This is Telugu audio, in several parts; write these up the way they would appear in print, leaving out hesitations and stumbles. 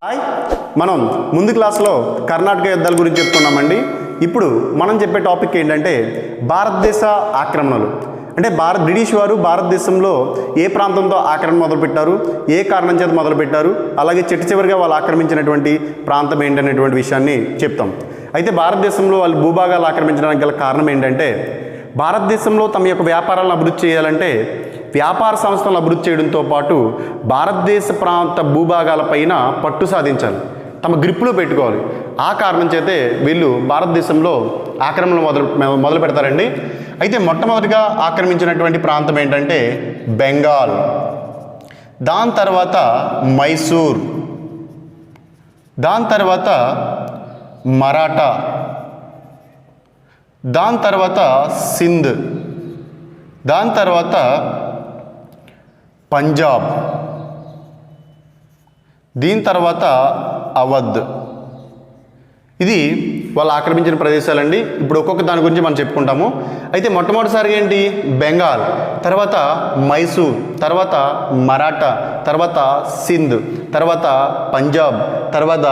హాయ్, మనం ముందు క్లాస్లో కర్ణాటక యుద్ధాల గురించి చెప్తున్నామండి. ఇప్పుడు మనం చెప్పే టాపిక్ ఏంటంటే భారతదేశ ఆక్రమణలు. అంటే బ్రిటిష్ వారు భారతదేశంలో ఏ ప్రాంతంతో ఆక్రమణ మొదలుపెట్టారు, ఏ కారణం చేత మొదలుపెట్టారు, అలాగే చివరిగా వాళ్ళు ఆక్రమించినటువంటి ప్రాంతం ఏంటనేటువంటి విషయాన్ని చెప్తాం. అయితే భారతదేశంలో వాళ్ళు భూభాగాలు ఆక్రమించడానికి గల కారణం ఏంటంటే భారతదేశంలో తమ యొక్క వ్యాపారాలను అభివృద్ధి చేయాలంటే వ్యాపార సంస్థలను అభివృద్ధి చేయడంతో పాటు భారతదేశ ప్రాంత భూభాగాలపైన పట్టు సాధించాలి, తమ గ్రిప్పులో పెట్టుకోవాలి. ఆ కారణం చేతే వీళ్ళు భారతదేశంలో ఆక్రమణలు మొదలు పెడతారండి. అయితే మొట్టమొదటిగా ఆక్రమించినటువంటి ప్రాంతం ఏంటంటే బెంగాల్, దాని తర్వాత మైసూర్, దాని తర్వాత మరాఠా, దాని తర్వాత సింధ్, దాని తర్వాత పంజాబ్, దీని తర్వాత అవధ్. ఇది వాళ్ళు ఆక్రమించిన ప్రదేశాలండి. ఇప్పుడు ఒక్కొక్క దాని గురించి మనం చెప్పుకుంటాము. అయితే మొట్టమొదటిసారిగా ఏంటి బెంగాల్, తర్వాత మైసూర్, తర్వాత మరాఠా, తర్వాత సింధ్, తర్వాత పంజాబ్, తర్వాత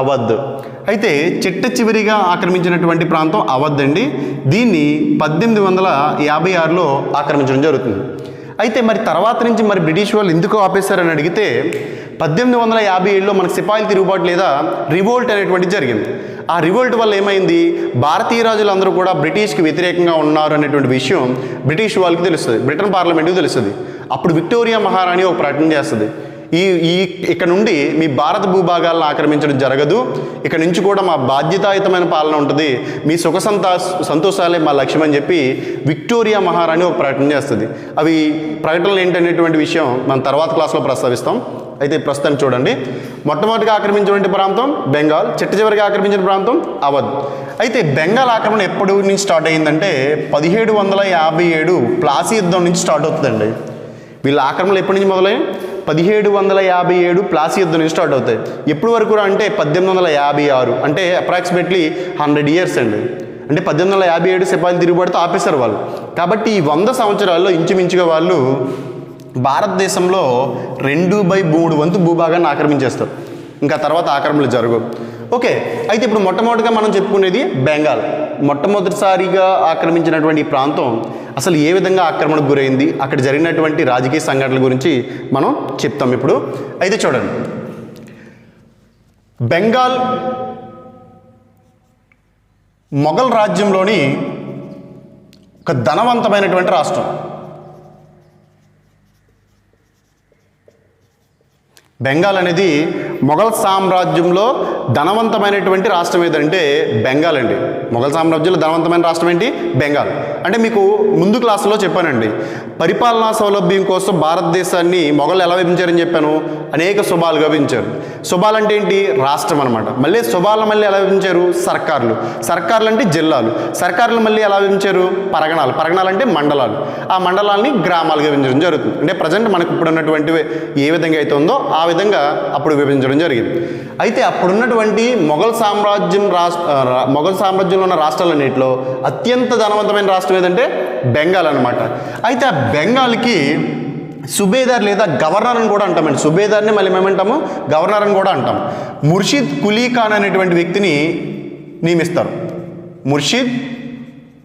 అవధ్. అయితే చివరిగా ఆక్రమించినటువంటి ప్రాంతం అవధ్ అండి. దీన్ని 1856లో ఆక్రమించడం జరుగుతుంది. అయితే మరి తర్వాత నుంచి మరి బ్రిటిష్ వాళ్ళు ఎందుకు ఆపేశారని అడిగితే 1857లో మనకు సిపాయిల తిరుగుబాటు లేదా రివోల్ట్ అనేటువంటిది జరిగింది. ఆ రివోల్ట్ వల్ల ఏమైంది, భారతీయ రాజులందరూ కూడా బ్రిటిష్కి వ్యతిరేకంగా ఉన్నారు అనేటువంటి విషయం బ్రిటిష్ వాళ్ళకి తెలుస్తుంది, బ్రిటన్ పార్లమెంట్కి తెలుస్తుంది. అప్పుడు విక్టోరియా మహారాణి ఒక ప్రకటన చేస్తుంది, ఇక్కడ నుండి మీ భారత భూభాగాలను ఆక్రమించడం జరగదు, ఇక్కడ నుంచి కూడా మా బాధ్యతాయుతమైన పాలన ఉంటుంది, మీ సుఖ సంతోషాలే మా లక్ష్యం అని చెప్పి విక్టోరియా మహారాణి ఒక ప్రకటన చేస్తుంది. అవి ప్రకటనలు ఏంటనేటువంటి విషయం మనం తర్వాత క్లాస్లో ప్రస్తావిస్తాం. అయితే ప్రస్తుతం చూడండి, మొట్టమొదటిగా ఆక్రమించినటువంటి ప్రాంతం బెంగాల్, చివరిగా ఆక్రమించిన ప్రాంతం అవధ్. అయితే బెంగాల్ ఆక్రమణ ఎప్పటి నుంచి స్టార్ట్ అయ్యిందంటే 1757 ప్లాసీ యుద్ధం నుంచి స్టార్ట్ అవుతుందండి. వీళ్ళ ఆక్రమణలు ఎప్పటి నుంచి మొదలై 1757 ప్లాసీ యుద్ధం నుంచి స్టార్ట్ అవుతాయి. ఎప్పటి వరకు అంటే 1856, అంటే అప్రాక్సిమేట్లీ 100 years అండి. అంటే 1857 సిపాయిలు తిరుగుబాటుతో ఆపేశారు వాళ్ళు. కాబట్టి ఈ 100 సంవత్సరాల్లో ఇంచుమించుగా వాళ్ళు భారతదేశంలో 2/3 వంతు భూభాగాన్ని ఆక్రమించేస్తారు. ఇంకా తర్వాత ఆక్రమణలు జరగవు. ఓకే, అయితే ఇప్పుడు మొట్టమొదటిగా మనం చెప్పుకునేది బెంగాల్. మొట్టమొదటిసారిగా ఆక్రమించినటువంటి ప్రాంతం అసలు ఏ విధంగా ఆక్రమణకు గురైంది, అక్కడ జరిగినటువంటి రాజకీయ సంఘటనల గురించి మనం చెప్తాం ఇప్పుడు. అయితే చూడండి, బెంగాల్ మొఘల్ రాజ్యంలోని ఒక ధనవంతమైనటువంటి రాష్ట్రం. బెంగాల్ అనేది మొఘల్ సామ్రాజ్యంలో ధనవంతమైనటువంటి రాష్ట్రం ఏదంటే బెంగాల్ అండి. మొఘల్ సామ్రాజ్యంలో ధనవంతమైన రాష్ట్రం ఏంటి బెంగాల్. అంటే మీకు ముందు క్లాసులో చెప్పానండి, పరిపాలనా సౌలభ్యం కోసం భారతదేశాన్ని మొఘలు ఎలా విభజించారని చెప్పాను, అనేక సుబాలుగా విభజించారు. సుబాలు అంటే ఏంటి, రాష్ట్రం అనమాట. మళ్ళీ సుబాలను మళ్ళీ ఎలా విభజించారు, సర్కార్లు అంటే జిల్లాలు, సర్కార్లు మళ్ళీ ఎలా విభజించారు, పరగణాలు అంటే మండలాలు, ఆ మండలాల్ని గ్రామాలుగా విభజించడం జరుగుతుంది. అంటే ప్రజెంట్ మనకు ఇప్పుడు ఉన్నటువంటి ఏ విధంగా అయితే ఉందో ఆ విధంగా అప్పుడు విభజించడం జరిగింది. అయితే అప్పుడున్నటువంటి మొఘల్ సామ్రాజ్యంలో ఉన్న రాష్ట్రాలన్నింటిలో అత్యంత ధనవంతమైన రాష్ట్రం ఏదంటే బెంగాల్ అనమాట. అయితే ఆ బెంగాల్కి సుబేదార్ లేదా గవర్నర్ అని కూడా అంటామండి. సుబేదార్ని మళ్ళీ ఏమంటాము, గవర్నర్ అని కూడా అంటాం. ముర్షిద్ కులీ ఖాన్ అనేటువంటి వ్యక్తిని నియమిస్తారు. ముర్షిద్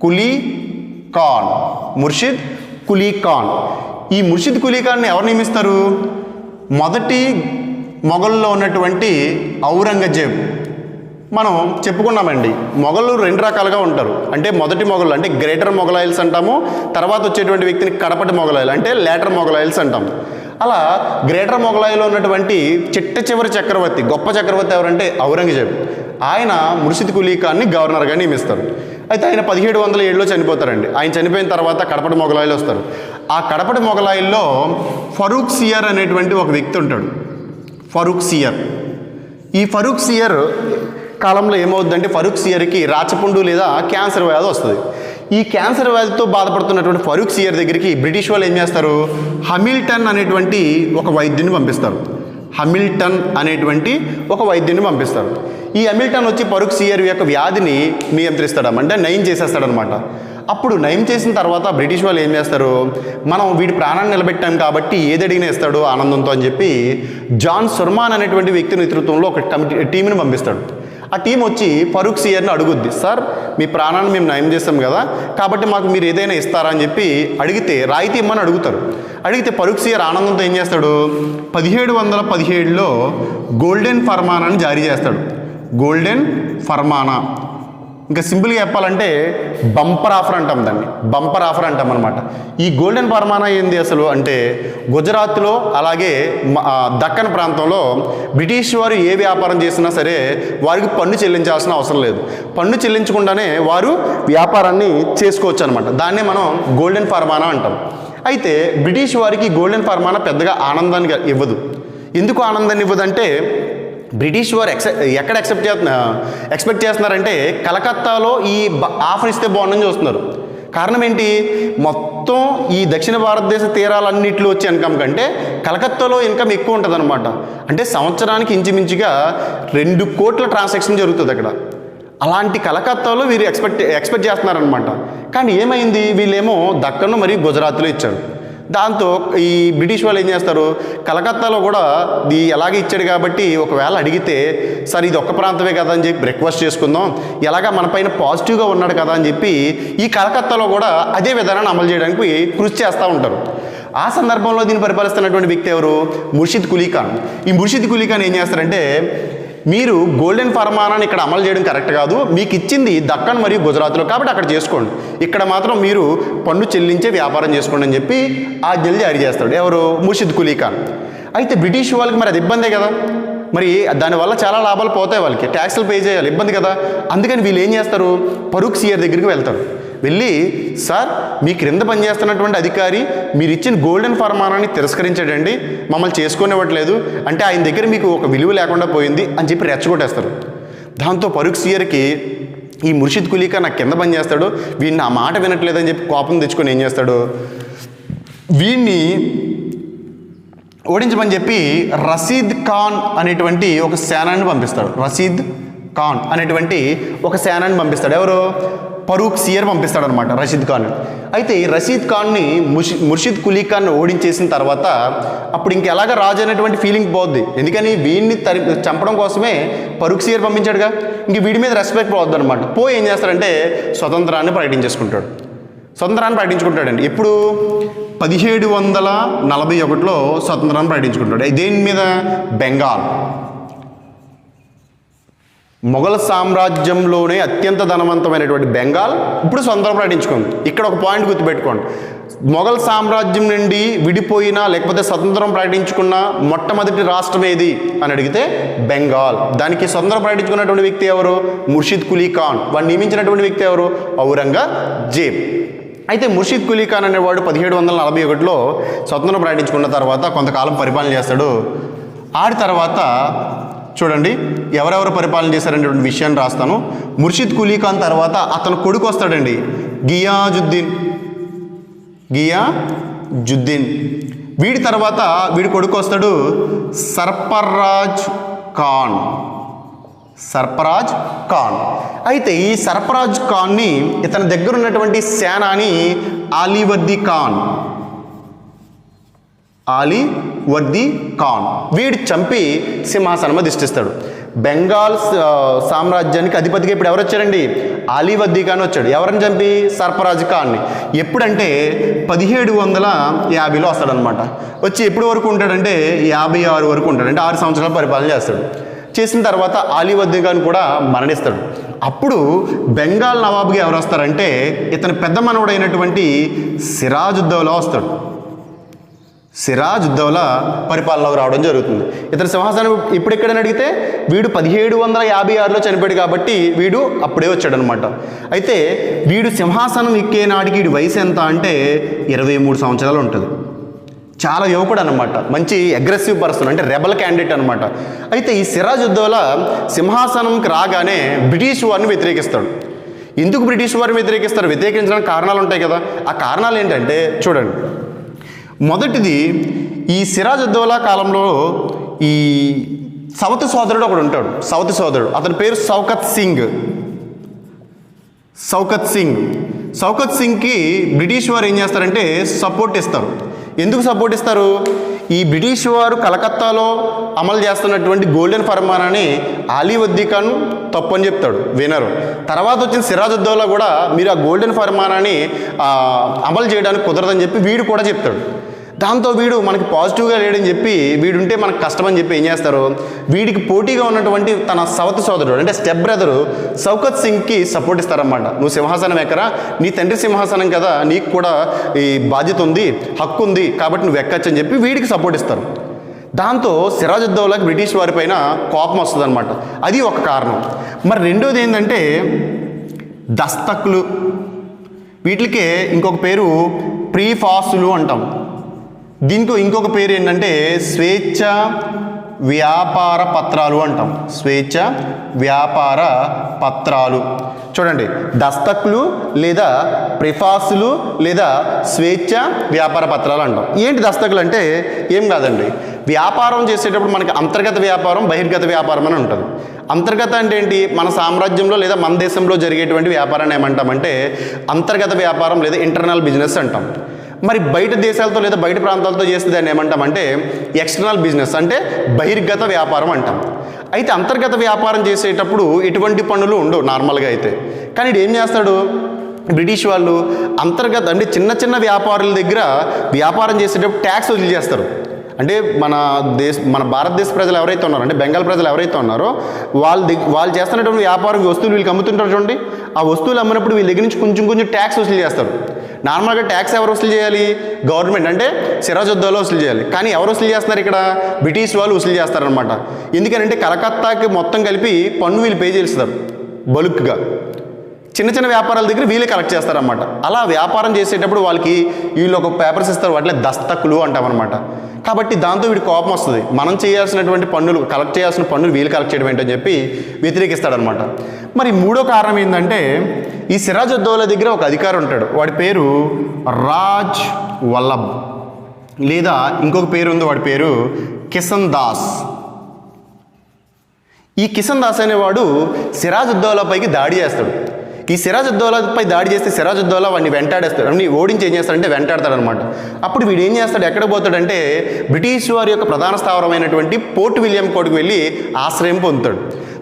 కులీ ఖాన్. ఈ ముర్షిద్ కులీ ఖాన్ని ఎవరు నియమిస్తారు, మొదటి మొఘల్లో ఉన్నటువంటి ఔరంగజేబ్. మనం చెప్పుకున్నామండి, మొఘలు 2 రకాలుగా ఉంటారు. అంటే మొదటి మొఘలు అంటే గ్రేటర్ మొఘలాయిల్స్ అంటాము, తర్వాత వచ్చేటువంటి వ్యక్తిని కడపటి మొఘలాయిల్ అంటే లేటర్ మొఘలాయిల్స్ అంటాము. అలా గ్రేటర్ మొఘలాయిలో ఉన్నటువంటి చివరి చక్రవర్తి, గొప్ప చక్రవర్తి ఎవరంటే ఔరంగజేబ్. ఆయన ముర్షిద్ కులీ ఖాన్ని గవర్నర్గా నియమిస్తారు. అయితే ఆయన 1707లో చనిపోతారండి. ఆయన చనిపోయిన తర్వాత కడపటి మొఘలాయిలు వస్తారు. ఆ కడపటి మొఘలాయిల్లో ఫరూక్ సియర్ అనేటువంటి ఒక వ్యక్తి ఉంటాడు. ఈ ఫరూక్ సియర్ కాలంలో ఏమవుతుందంటే ఫరూక్ సియర్కి రాచపుండు లేదా క్యాన్సర్ వ్యాధి వస్తుంది. ఈ క్యాన్సర్ వ్యాధితో బాధపడుతున్నటువంటి ఫరూక్ సియర్ దగ్గరికి బ్రిటిష్ వాళ్ళు ఏం చేస్తారు, హామిల్టన్ అనేటువంటి ఒక వైద్యుని పంపిస్తారు. ఈ హామిల్టన్ వచ్చి ఫరూక్ సియర్ యొక్క వ్యాధిని నియంత్రిస్తాడు, అంటే నయం చేసేస్తాడనమాట. అప్పుడు నయం చేసిన తర్వాత బ్రిటిష్ వాళ్ళు ఏం చేస్తారు, మనం వీడి ప్రాణాన్ని నిలబెట్టాం కాబట్టి ఏది అడిగినా ఇస్తాడు ఆనందంతో అని చెప్పి జాన్ సుర్మాన్ అనేటువంటి వ్యక్తి నేతృత్వంలో ఒక టీంని పంపిస్తాడు. ఆ టీం వచ్చి ఫరూక్ సియర్ని అడుగుద్ది, సార్ మీ ప్రాణాన్ని మేము నయం చేస్తాం కదా, కాబట్టి మాకు మీరు ఏదైనా ఇస్తారా అని చెప్పి అడిగితే రాయితీ ఇమ్మని అడుగుతారు. అడిగితే ఫరూక్ సియర్ ఆనందంతో ఏం చేస్తాడు, 1717లో గోల్డెన్ ఫర్మానాని జారీ చేస్తాడు. గోల్డెన్ ఫర్మానా, ఇంకా సింపుల్గా చెప్పాలంటే బంపర్ ఆఫర్ అంటాం, దాన్ని బంపర్ ఆఫర్ అంటాం అనమాట. ఈ గోల్డెన్ ఫర్మానా ఏంది అసలు అంటే, గుజరాత్లో అలాగే దక్కన్ ప్రాంతంలో బ్రిటిష్ వారు ఏ వ్యాపారం చేసినా సరే వారికి పన్ను చెల్లించాల్సిన అవసరం లేదు. పన్ను చెల్లించకుండానే వారు వ్యాపారాన్ని చేసుకోవచ్చు అనమాట. దాన్నే మనం గోల్డెన్ ఫర్మానా అంటాం. అయితే బ్రిటిష్ వారికి గోల్డెన్ ఫర్మానా పెద్దగా ఆనందాన్ని ఇవ్వదు. ఎందుకు ఆనందాన్ని ఇవ్వదంటే, బ్రిటిష్ వారు ఎక్కడ ఎక్స్పెక్ట్ చేస్తున్నారంటే కలకత్తాలో ఈ ఆఫర్ ఇస్తే బాగుందని చూస్తున్నారు. కారణం ఏంటి, మొత్తం ఈ దక్షిణ భారతదేశ తీరాలన్నింటిలో వచ్చే ఇన్కమ్ కంటే కలకత్తాలో ఇన్కమ్ ఎక్కువ ఉంటుంది అనమాట. అంటే సంవత్సరానికి ఇంచుమించుగా 2 కోట్ల ట్రాన్సాక్షన్ జరుగుతుంది అక్కడ. అలాంటి కలకత్తాలో వీరు ఎక్స్పెక్ట్ చేస్తున్నారనమాట. కానీ ఏమైంది, వీళ్ళేమో దక్కన్ను మరియు గుజరాత్లో ఇచ్చారు. దాంతో ఈ బ్రిటిష్ వాళ్ళు ఏం చేస్తారు, కలకత్తాలో కూడా ఎలాగే ఇచ్చాడు కాబట్టి ఒకవేళ అడిగితే సార్ ఇది ఒక్క ప్రాంతమే కదా అని చెప్పి రిక్వెస్ట్ చేసుకుందాం, ఎలాగా మన పైన పాజిటివ్గా ఉన్నాడు కదా అని చెప్పి ఈ కలకత్తాలో కూడా అదే విధానాన్ని అమలు చేయడానికి కృషి చేస్తూ ఉంటారు. ఆ సందర్భంలో దీన్ని పరిపాలిస్తున్నటువంటి వ్యక్తి ఎవరు, ముర్షిద్ కులీ ఖాన్. ఈ ముర్షిద్ కులీ ఖాన్ ఏం చేస్తారంటే, మీరు గోల్డెన్ ఫర్మానాన్ని ఇక్కడ అమలు చేయడం కరెక్ట్ కాదు, మీకు ఇచ్చింది దక్కన్ మరియు గుజరాత్లో కాబట్టి అక్కడ చేసుకోండి, ఇక్కడ మాత్రం మీరు పన్ను చెల్లించే వ్యాపారం చేసుకోండి అని చెప్పి ఆజ్ఞలు జారీ చేస్తాడు. ఎవరు, ముర్షిద్ కులీ ఖాన్. అయితే బ్రిటిష్ వాళ్ళకి మరి అది ఇబ్బందే కదా, మరి దానివల్ల చాలా లాభాలు పోతాయి, వాళ్ళకి ట్యాక్స్లు పే చేయాలి, ఇబ్బంది కదా. అందుకని వీళ్ళు ఏం చేస్తారు, ఫరూక్ సియర్ దగ్గరికి వెళ్తారు. వెళ్ళి, సార్ మీ క్రింద పనిచేస్తున్నటువంటి అధికారి మీరు ఇచ్చిన గోల్డెన్ ఫర్మానాన్ని తిరస్కరించాడండి, మమ్మల్ని చేసుకునేవ్వట్లేదు, అంటే ఆయన దగ్గర మీకు ఒక విలువ లేకుండా పోయింది అని చెప్పి రెచ్చగొట్టేస్తారు. దాంతో ఫరూక్ సియర్కి ఈ ముర్షిద్ కులీ ఖాన్ నాకు కింద పనిచేస్తాడు, వీడిని ఆ మాట వినట్లేదని చెప్పి కోపం తెచ్చుకొని ఏం చేస్తాడు, వీడిని ఓడించమని చెప్పి రషీద్ ఖాన్ అనేటువంటి ఒక సేనాన్ని పంపిస్తాడు. రషీద్ ఖాన్ అనేటువంటి ఒక సేనాన్ని పంపిస్తాడు. ఎవరు, ఫరూక్ సియర్ పంపిస్తాడు అనమాట రషీద్ ఖాన్. అయితే ఈ రషీద్ ఖాన్ని ముర్షిద్ కులీ ఖాన్ ఓడించేసిన తర్వాత అప్పుడు ఇంకెలాగా రాజు అనేటువంటి ఫీలింగ్ పోద్ది. ఎందుకని వీడిని చంపడం కోసమే ఫరూక్ సియర్ పంపించాడుగా, ఇంక వీడి మీద రెస్పెక్ట్ పోద్ది అనమాట. పోయి ఏం చేస్తాడంటే స్వతంత్రాన్ని ప్రకటించుకుంటాడండి. ఎప్పుడు 1741లో స్వతంత్రాన్ని ప్రకటించుకుంటాడు. దేని మీద, బెంగాల్. మొఘల్ సామ్రాజ్యంలోనే అత్యంత ధనవంతమైనటువంటి బెంగాల్ ఇప్పుడు స్వతంత్రం ప్రకటించుకుంది. ఇక్కడ ఒక పాయింట్ గుర్తుపెట్టుకోండి, మొఘల్ సామ్రాజ్యం నుండి విడిపోయినా లేకపోతే స్వతంత్రం ప్రకటించుకున్న మొట్టమొదటి రాష్ట్రం ఏది అని అడిగితే బెంగాల్. దానికి స్వతంత్రం ప్రకటించుకున్నటువంటి వ్యక్తి ఎవరు, ముర్షిద్ కులీ ఖాన్. వాడిని నియమించినటువంటి వ్యక్తి ఎవరు, ఔరంగజేబ్. అయితే ముర్షిద్ కులీ ఖాన్ అనేవాడు 1741లో స్వతంత్రం ప్రకటించుకున్న తర్వాత కొంతకాలం పరిపాలన చేస్తాడు. ఆడి తర్వాత చూడండి ఎవరెవరు పరిపాలన చేశారనేటువంటి విషయాన్ని రాస్తాను. ముర్షిద్ కులీ ఖాన్ తర్వాత అతను కొడుకు వస్తాడండి, గియాజుద్దీన్. వీడి తర్వాత వీడి కొడుకు వస్తాడు సర్ఫరాజ్ ఖాన్. అయితే ఈ సర్ఫరాజ్ ఖాన్ని ఇతని దగ్గర ఉన్నటువంటి సేనాని అలీవర్దీ ఖాన్ వీడు చంపి సింహాసనం అధిష్ఠిస్తాడు. బెంగాల్ సామ్రాజ్యానికి అధిపతిగా ఇప్పుడు ఎవరు వచ్చారండి, అలీవర్దీ ఖాన్ వచ్చాడు. ఎవరిని చంపి, సర్ఫరాజ్ ఖాన్ని. ఎప్పుడంటే 1750లో వస్తాడనమాట. వచ్చి ఎప్పటి వరకు ఉంటాడంటే 56 వరకు ఉంటాడు, అంటే 6 సంవత్సరాల పరిపాలన చేస్తాడు. చేసిన తర్వాత అలీవర్దీ ఖాన్ కూడా మరణిస్తాడు. అప్పుడు బెంగాల్ నవాబుగా ఎవరు వస్తారంటే ఇతని పెద్ద మనవడైనటువంటి సిరాజుద్దౌలా వస్తాడు. సిరాజుద్దౌలా పరిపాలనలోకి రావడం జరుగుతుంది. ఇతని సింహాసనం ఇప్పుడు ఎక్కడని అడిగితే వీడు 1756లో చనిపోయాడు కాబట్టి వీడు అప్పుడే వచ్చాడనమాట. అయితే వీడు సింహాసనం ఎక్కే నాటికి వీడి వయసు ఎంత అంటే 23 సంవత్సరాలు ఉంటుంది. చాలా యువకుడు అనమాట, మంచి అగ్రెసివ్ పర్సన్, అంటే రెబల్ క్యాండిడేట్ అనమాట. అయితే ఈ సిరాజుద్దౌలా సింహాసనంకి రాగానే బ్రిటిష్ వారిని వ్యతిరేకిస్తాడు. ఎందుకు బ్రిటిష్ వారిని వ్యతిరేకిస్తారు, వ్యతిరేకించడానికి కారణాలు ఉంటాయి కదా. ఆ కారణాలు ఏంటంటే చూడండి, మొదటిది ఈ సిరాజుద్దౌలా కాలంలో ఈ సవతి సోదరుడు ఒకడు ఉంటాడు. అతని పేరు షౌకత్ సింగ్. షౌకత్ సింగ్కి బ్రిటిష్ వారు ఏం చేస్తారంటే సపోర్ట్ ఇస్తారు. ఎందుకు సపోర్ట్ ఇస్తారు? ఈ బ్రిటిష్ వారు కలకత్తాలో అమలు చేస్తున్నటువంటి గోల్డెన్ ఫర్మానాన్ని అలీవర్దీ ఖాన్ తప్పు అని చెప్తాడు, వినరు. తర్వాత వచ్చిన సిరాజుద్దౌలా కూడా మీరు ఆ గోల్డెన్ ఫర్మానాన్ని అమలు చేయడానికి కుదరదని చెప్పి వీడు కూడా చెప్తాడు. దాంతో వీడు మనకి పాజిటివ్గా లేడని చెప్పి వీడుంటే మనకు కష్టమని చెప్పి ఏం చేస్తారు, వీడికి పోటీగా ఉన్నటువంటి తన సవతి సోదరుడు అంటే స్టెప్ బ్రదరు షౌకత్ సింగ్కి సపోర్ట్ ఇస్తారన్నమాట. నువ్వు సింహాసనం ఎక్కరా, నీ తండ్రి సింహాసనం కదా, నీకు కూడా ఈ బాధ్యత ఉంది, హక్కు ఉంది, కాబట్టి నువ్వు ఎక్కచ్చు అని చెప్పి వీడికి సపోర్ట్ ఇస్తారు. దాంతో సిరాజుద్దౌలాకి బ్రిటిష్ వారిపైన కోపం వస్తుంది అనమాట. అది ఒక కారణం. మరి రెండోది ఏంటంటే దస్తకులు, వీటికే ఇంకొక పేరు ప్రీఫాసులు అంటాం. దీనికి ఇంకొక పేరు ఏంటంటే స్వేచ్ఛ వ్యాపార పత్రాలు అంటాం. స్వేచ్ఛ వ్యాపార పత్రాలు. చూడండి, దస్తకులు లేదా ప్రిఫాసులు లేదా స్వేచ్ఛ వ్యాపార పత్రాలు అంటాం. ఏంటి దస్తకులు అంటే ఏం కాదండి, వ్యాపారం చేసేటప్పుడు మనకి అంతర్గత వ్యాపారం, బహిర్గత వ్యాపారం అని ఉంటుంది. అంతర్గత అంటే ఏంటి, మన సామ్రాజ్యంలో లేదా మన దేశంలో జరిగేటువంటి వ్యాపారాన్ని ఏమంటామంటే అంతర్గత వ్యాపారం లేదా ఇంటర్నల్ బిజినెస్ అంటాం. మరి బయట దేశాలతో లేదా బయట ప్రాంతాలతో చేస్తే దాన్ని ఏమంటామంటే ఎక్స్టర్నల్ బిజినెస్ అంటే బహిర్గత వ్యాపారం అంటాం. అయితే అంతర్గత వ్యాపారం చేసేటప్పుడు ఎటువంటి పన్నులు ఉండవు నార్మల్గా అయితే. కానీ ఇది ఏం చేస్తాడు, బ్రిటిష్ వాళ్ళు అంతర్గత అంటే చిన్న చిన్న వ్యాపారుల దగ్గర వ్యాపారం చేసేటప్పుడు ట్యాక్స్ వసూలు చేస్తారు. అంటే మన భారతదేశ ప్రజలు ఎవరైతే ఉన్నారో, అంటే బెంగాల్ ప్రజలు ఎవరైతే ఉన్నారో వాళ్ళు చేస్తున్నటువంటి వ్యాపారం వస్తువులు వీళ్ళకి అమ్ముతుంటారు చూడండి, ఆ వస్తువులు అమ్మినప్పుడు వీళ్ళ దగ్గర నుంచి కొంచెం ట్యాక్స్ వసూలు చేస్తారు. నార్మల్గా ట్యాక్స్ ఎవరు వసూలు చేయాలి, గవర్నమెంట్ అంటే సిరాజుద్దౌలా వసూలు చేయాలి. కానీ ఎవరు వసూలు చేస్తున్నారు ఇక్కడ, బ్రిటిష్ వాళ్ళు వసూలు చేస్తారనమాట. ఎందుకంటే కలకత్తాకి మొత్తం కలిపి పన్ను వీళ్ళు పే చేస్తారు బల్క్గా. చిన్న చిన్న వ్యాపారాల దగ్గర వీళ్ళే కలెక్ట్ చేస్తారన్నమాట. అలా వ్యాపారం చేసేటప్పుడు వాళ్ళకి వీళ్ళు ఒక పేపర్స్ ఇస్తారు, వాటిలో దస్తకులు అంటామన్నమాట. కాబట్టి దాంతో వీడి కోపం వస్తుంది, మనం చేయాల్సినటువంటి పన్నులు కలెక్ట్ చేయాల్సిన పన్నులు వీళ్ళు కలెక్ట్ చేయడం ఏంటని చెప్పి వ్యతిరేకిస్తాడనమాట. మరి మూడో కారణం ఏంటంటే ఈ సిరాజుద్దౌలా దగ్గర ఒక అధికారి ఉంటాడు, వాడి పేరు రాజ్ వల్లభ్ లేదా ఇంకొక పేరు ఉంది, వాడి పేరు కిషన్ దాస్. ఈ కిషన్ దాస్ అనేవాడు సిరాజుద్దౌలాపైకి దాడి చేస్తాడు. ఈ సిరాజుద్దౌలాపై దాడి చేస్తే సిరాజుద్దౌలా వాడిని వెంటాడేస్తాడు, అన్ని ఓడించి ఏం చేస్తాడంటే వెంటాడతాడనమాట. అప్పుడు వీడు ఏం చేస్తాడు, ఎక్కడ పోతాడంటే బ్రిటిష్ వారి యొక్క ప్రధాన స్థావరమైనటువంటి పోర్ట్ విలియం కోటకు వెళ్ళి ఆశ్రయం పొందుతాడు.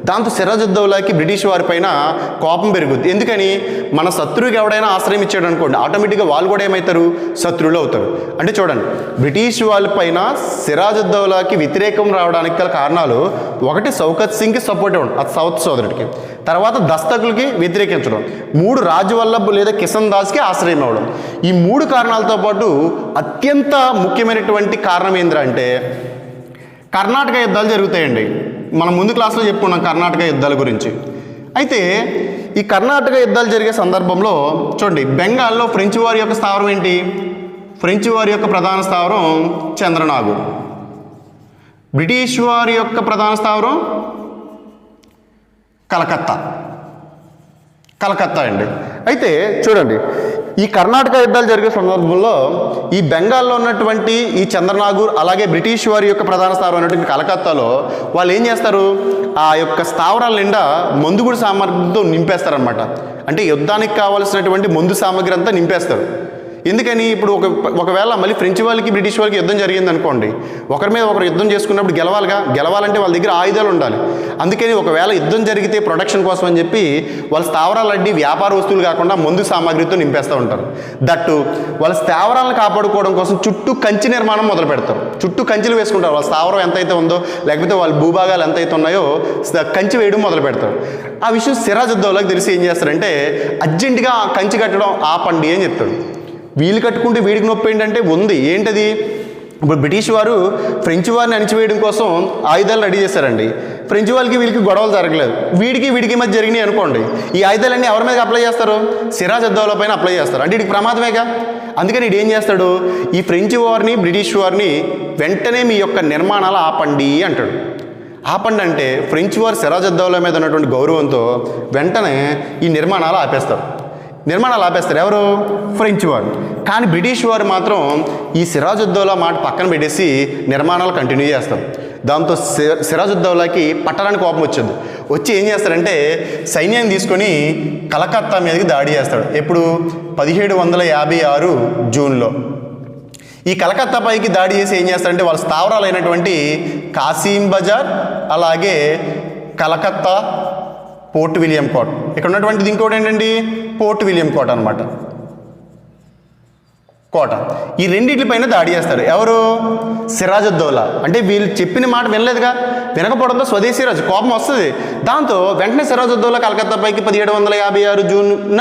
దాంతో సిరాజుద్దౌలాకి బ్రిటిష్ వారిపైన కోపం పెరుగుద్ది. ఎందుకని, మన శత్రువుకి ఎవడైనా ఆశ్రయం ఇచ్చాడు అనుకోండి, ఆటోమేటిక్గా వాళ్ళు కూడా ఏమవుతారు, శత్రువులు అవుతారు. అంటే చూడండి, బ్రిటిష్ వాళ్ళపైన సిరాజుద్దౌలాకి వ్యతిరేకం రావడానికి గల కారణాలు, ఒకటి షౌకత్ సింగ్కి సపోర్ట్ ఇవ్వడం, అది సౌత్ సోదరుడికి, తర్వాత దస్తకులకి వ్యతిరేకించడం, మూడు రాజ్ వల్లభ్ లేదా కిషన్ దాస్కి ఆశ్రయం ఇవ్వడం. ఈ మూడు కారణాలతో పాటు అత్యంత ముఖ్యమైనటువంటి కారణం ఏంటంటే కర్ణాటక యుద్ధాలు జరుగుతాయండి. మనం ముందు క్లాస్లో చెప్పుకున్నాం కర్ణాటక యుద్ధాల గురించి. అయితే ఈ కర్ణాటక యుద్ధాలు జరిగే సందర్భంలో చూడండి, బెంగాల్లో ఫ్రెంచ్ వారి యొక్క స్థావరం ఏంటి, ఫ్రెంచ్ వారి యొక్క ప్రధాన స్థావరం చంద్రనాగూర్. బ్రిటిష్ వారి యొక్క ప్రధాన స్థావరం కలకత్తా అండి. అయితే చూడండి, ఈ కర్ణాటక యుద్ధాలు జరిగే సందర్భంలో ఈ బెంగాల్లో ఉన్నటువంటి ఈ చంద్రనాగూర్ అలాగే బ్రిటిష్ వారి యొక్క ప్రధాన స్థావరం అయినటువంటి కలకత్తాలో వాళ్ళు ఏం చేస్తారు, ఆ యొక్క స్థావరాల నిండా మందుగుడు సామగ్రితో నింపేస్తారనమాట. అంటే యుద్ధానికి కావాల్సినటువంటి మందు సామగ్రి అంతా నింపేస్తారు. ఎందుకని, ఇప్పుడు ఒకవేళ మళ్ళీ ఫ్రెంచ్ వాళ్ళకి బ్రిటిష్ వాళ్ళకి యుద్ధం జరిగింది అనుకోండి, ఒకరి మీద ఒకరు యుద్ధం చేసుకున్నప్పుడు గెలవాలంటే వాళ్ళ దగ్గర ఆయుధాలు ఉండాలి. అందుకని ఒకవేళ యుద్ధం జరిగితే ప్రొటెక్షన్ కోసం అని చెప్పి వాళ్ళ స్థావరాలన్నీ వ్యాపార వస్తువులు కాకుండా మందు సామాగ్రితో నింపేస్తూ ఉంటారు. దట్టు వాళ్ళ స్థావరాలను కాపాడుకోవడం కోసం చుట్టూ కంచి నిర్మాణం మొదలు పెడతారు. చుట్టూ కంచెలు వేసుకుంటారు. వాళ్ళ స్థావరం ఎంతైతే ఉందో లేకపోతే వాళ్ళ భూభాగాలు ఎంతైతే ఉన్నాయో కంచి వేయడం మొదలు పెడతారు. ఆ విషయం సిరాజుద్దౌలాకి తెలిసి ఏం చేస్తారంటే అర్జెంటుగా కంచి కట్టడం ఆపండి అని చెప్తాడు. వీళ్ళు కట్టుకుంటే వీడికి నొప్పి ఏంటంటే ఉంది, ఏంటది, ఇప్పుడు బ్రిటిష్ వారు ఫ్రెంచ్ వారిని అణిచివేయడం కోసం ఆయుధాలు రెడీ చేశారండి. ఫ్రెంచ్ వాళ్ళకి వీళ్ళకి గొడవలు జరగలేదు, వీడికి మధ్య జరిగినాయి అనుకోండి, ఈ ఆయుధాలన్నీ ఎవరి మీద అప్లై చేస్తారు, సిరాజుద్దౌలా పైన అప్లై చేస్తారు. అంటే వీడికి ప్రమాదమేగా. అందుకని వీడు ఏం చేస్తాడు, ఈ ఫ్రెంచ్ వారిని బ్రిటిష్ వారిని వెంటనే మీ యొక్క నిర్మాణాలు ఆపండి అంటాడు. ఆపండి అంటే ఫ్రెంచ్ వారు సిరాజుద్దౌలా మీద ఉన్నటువంటి గౌరవంతో వెంటనే ఈ నిర్మాణాలు ఆపేస్తారు. ఎవరు, ఫ్రెంచ్ వారు. కానీ బ్రిటిష్ వారు మాత్రం ఈ సిరాజుద్దౌలా మాట పక్కన పెట్టేసి నిర్మాణాలు కంటిన్యూ చేస్తారు. దాంతో సిరాజుద్దౌలాకి పట్టడానికి కోపం వచ్చింది. వచ్చి ఏం చేస్తాడంటే సైన్యాన్ని తీసుకొని కలకత్తా మీదకి దాడి చేస్తాడు. ఎప్పుడు 1756 జూన్లో. ఈ కలకత్తా పైకి దాడి చేసి ఏం చేస్తాడంటే వాళ్ళ స్థావరాలు అయినటువంటి కాసిం బజార్, అలాగే కలకత్తా, పోర్ట్ విలియం కోట, ఇక్కడ ఉన్నటువంటిది ఇంకోటి ఏంటండి పోర్ట్ విలియం కోట అనమాట, కోట. ఈ రెండింటిపైన దాడి చేస్తాడు. ఎవరు? సిరాజుద్దౌలా. అంటే వీళ్ళు చెప్పిన మాట వినలేదుగా, వినకపోవడంతో స్వదేశీ రాజు కోపం వస్తుంది. దాంతో వెంటనే సిరాజుద్దౌలా కలకత్తా పైకి 1756 జూన్న